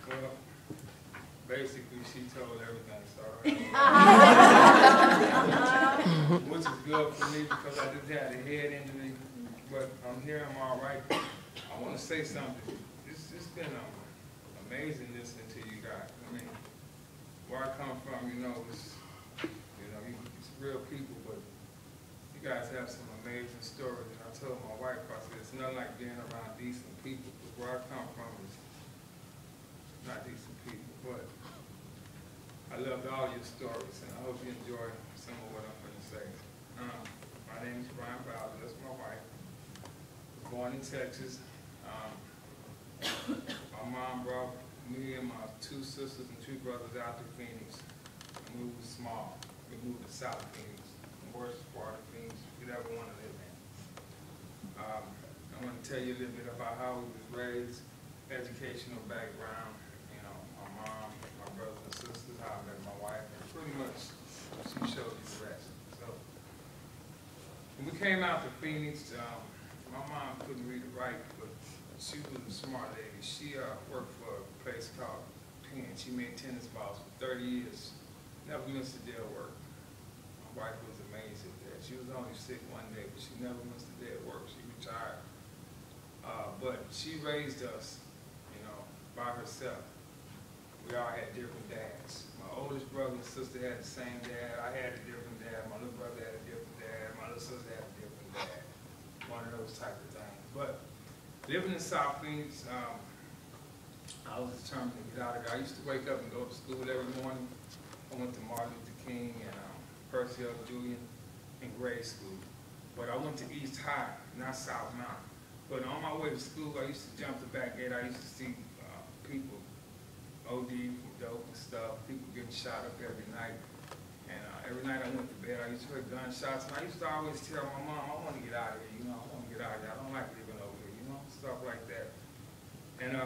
Well, basically, she told everything, so which is good for me because I just had a head injury, but I'm here, I'm all right. I want to say something. It's been amazing listening to you guys. I mean, where I come from, it's real people, but you guys have some amazing stories. And I told my wife, I said, it's nothing like being around decent people, because where I come from is not decent people, but I loved all your stories, and I hope you enjoy some of what I'm going to say. My name is Brian Bowser, that's my wife. Born in Texas. My mom brought me and my two sisters and two brothers out to Phoenix. We were small. We moved to South Phoenix, the worst part of Phoenix you'd ever want to live in. I want to tell you a little bit about how we was raised, educational background, my mom, my brothers and sisters, how I met my wife, and pretty much she showed you the rest. So when we came out to Phoenix, my mom couldn't read or write, but she was a smart lady. She worked for a place called Penn. She made tennis balls for 30 years. Never missed a day of work. My wife was amazing at that. She was only sick one day, but she never missed a day of work. She retired. But she raised us, by herself. We all had different dads. My oldest brother and sister had the same dad. I had a different dad. My little brother had a different dad. My little sister had a different dad. One of those type of things. But living in South Phoenix, I was determined to get out of there. I used to wake up and go to school every morning. I went to Martin Luther King and Percy L. Julian in grade school. But I went to East High, not South Mountain. But on my way to school, I used to jump the back gate. I used to see people OD from dope and stuff, people getting shot up every night. And every night I went to bed, I used to hear gunshots. And I used to always tell my mom, I want to get out of here, I want to get out of here. I don't like living over here, stuff like that. And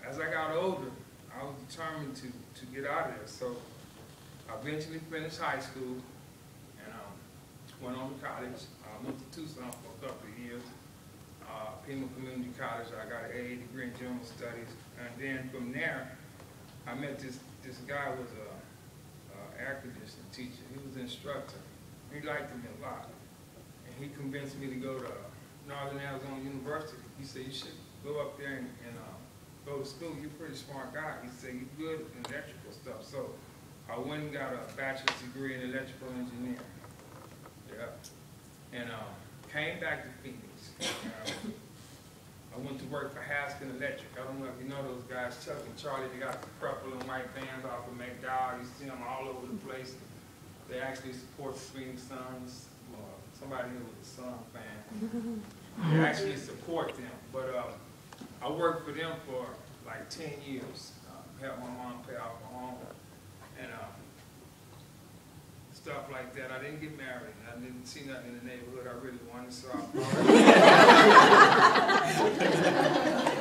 as I got older, I was determined to get out of there. So I eventually finished high school and went on to college. I went to Tucson for a couple of years. Pima Community College, I got an AA degree in general studies. And then from there, I met this guy who was an air conditioning teacher. He was an instructor. He liked me a lot. And he convinced me to go to Northern Arizona University. He said, you should go up there and go to school. You're a pretty smart guy. He said, you're good in electrical stuff. So I went and got a bachelor's degree in electrical engineering. Yeah. And came back to Phoenix. I went to work for Haskin Electric. I don't know if you know those guys, Chuck and Charlie. They got the purple and white vans off of McDowell. You see them all over the place. They actually support the Phoenix Suns. Somebody here was a Sun fan. They actually support them. But I worked for them for like 10 years. Helped my mom pay off her home. And stuff like that. I didn't get married. I didn't see nothing in the neighborhood I really wanted, so I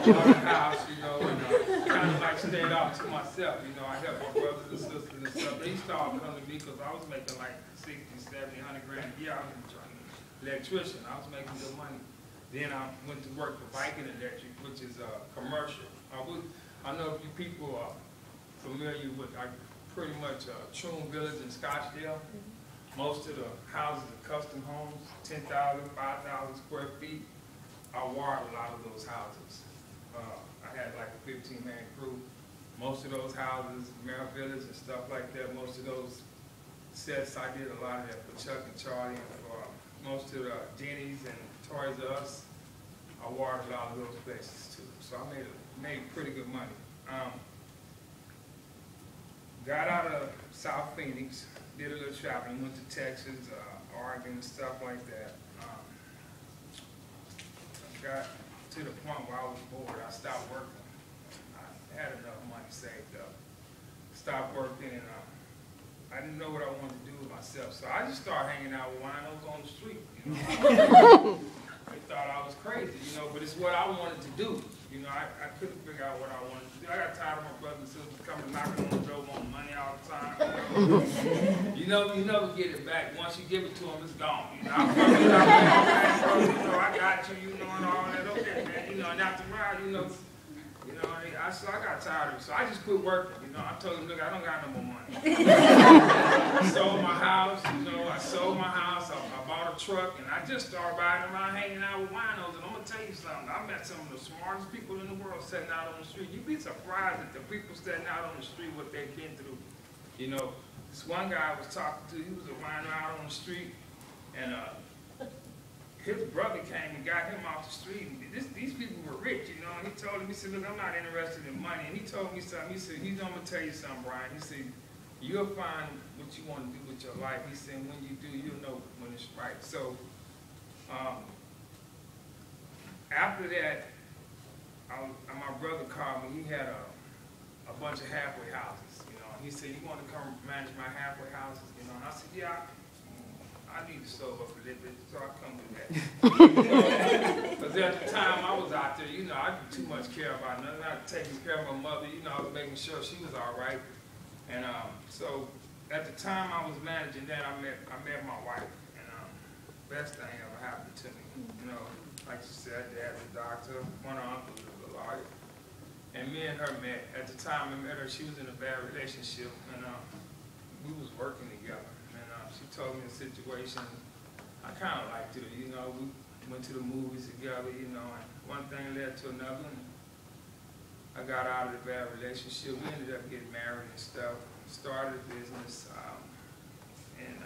bought a house, and kind of like stayed off to myself. I helped my brothers and sisters and stuff. They used to all come to me because I was making like 60, 70, 100 grand a year. I was an electrician. I was making good money. Then I went to work for Viking Electric, which is commercial. I know if you people are familiar with pretty much Troon Village in Scottsdale. Most of the houses are custom homes, 10,000, 5,000 square feet. I wired a lot of those houses. I had like a 15-man crew. Most of those houses, Merrill Village and stuff like that, most of those sets, I did a lot of that for Chuck and Charlie and for most of the Denny's and Toys R Us. I wired a lot of those places too. So I made pretty good money. Got out of South Phoenix, did a little traveling, went to Texas, Oregon, stuff like that. Got to the point where I was bored. I stopped working. I had enough money saved up. Stopped working, and I didn't know what I wanted to do with myself. So I just started hanging out with winos on the street. They thought I was crazy, but it's what I wanted to do. I couldn't figure out what I wanted to do. I got tired of my brothers and sisters coming knocking on the door wanting money all the time. You never get it back. Once you give it to them, it's gone. I got you, and all that. Okay, man. And after a while, You know, so I got tired of it. So I just quit working. You know, I told him, look, I don't got no more money. I sold my house. You know, I sold my house. I bought a truck, and I just started riding around, hanging out with winos. And I'm gonna tell you something. I met some of the smartest people in the world sitting out on the street. You'd be surprised at the people standing out on the street what they've been through. You know, this one guy I was talking to, he was a wino out on the street, and his brother came and got him off the street. These people were rich, you know, and he told him, he said, look, I'm not interested in money. And he told me something. He said, I'm going to tell you something, Brian. He said, you'll find what you want to do with your life. He said, when you do, you'll know when it's right. So after that, my brother called me. He had a bunch of halfway houses, you know. He said, you want to come manage my halfway houses, you know. And I said, yeah, I need to sober up a little bit, so I come do that. Because at the time I was out there, you know, I didn't too much care about nothing. I was taking care of my mother, you know, I was making sure she was all right. And so at the time I was managing that, I met my wife, and best thing ever happened to me. You know, like you said, dad's a doctor, one of her uncles was a lawyer, and me and her met. At the time I met her, she was in a bad relationship, and we was working together. She told me a situation. I kind of liked it, you know. We went to the movies together, you know, and one thing led to another. And I got out of the bad relationship. We ended up getting married and stuff. Started a business, and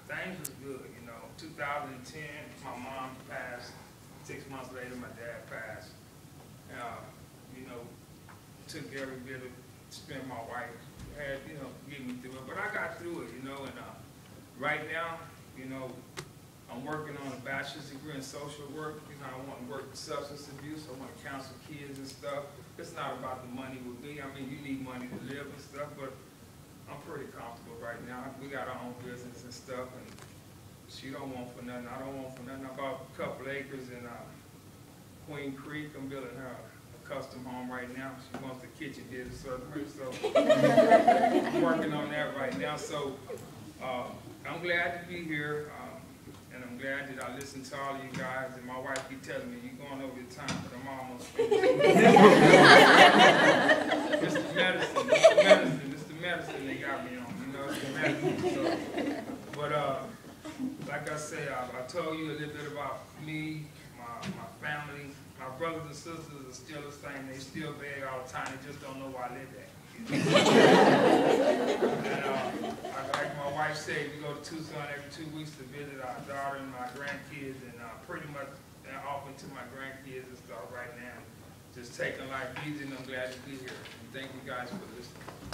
things was good, you know. 2010, my mom passed. 6 months later, my dad passed. You know, took every bit of spent my wife had, you know, get me through it. But I got through it, you know, and right now, you know, I'm working on a bachelor's degree in social work. You know, I want to work with substance abuse. I want to counsel kids and stuff. It's not about the money with me. I mean, you need money to live and stuff, but I'm pretty comfortable right now. We got our own business and stuff, and she don't want for nothing. I don't want for nothing. I bought a couple acres in Queen Creek. I'm building her a custom home right now. She wants the kitchen did a certain way, so I'm working on that right now. So I'm glad to be here, and I'm glad that I listened to all of you guys, and my wife keep telling me, you're going over your time, but I'm almost finished. It's the medicine, it's the medicine they got me on, you know, it's the medicine. So, but like I say, I told you a little bit about me, my family. My brothers and sisters are still the same. They still beg all the time. They just don't know where I live at. And like my wife said, we go to Tucson every 2 weeks to visit our daughter and my grandkids, and pretty much off into my grandkids and stuff right now. Just taking life easy, and I'm glad to be here. And thank you guys for listening.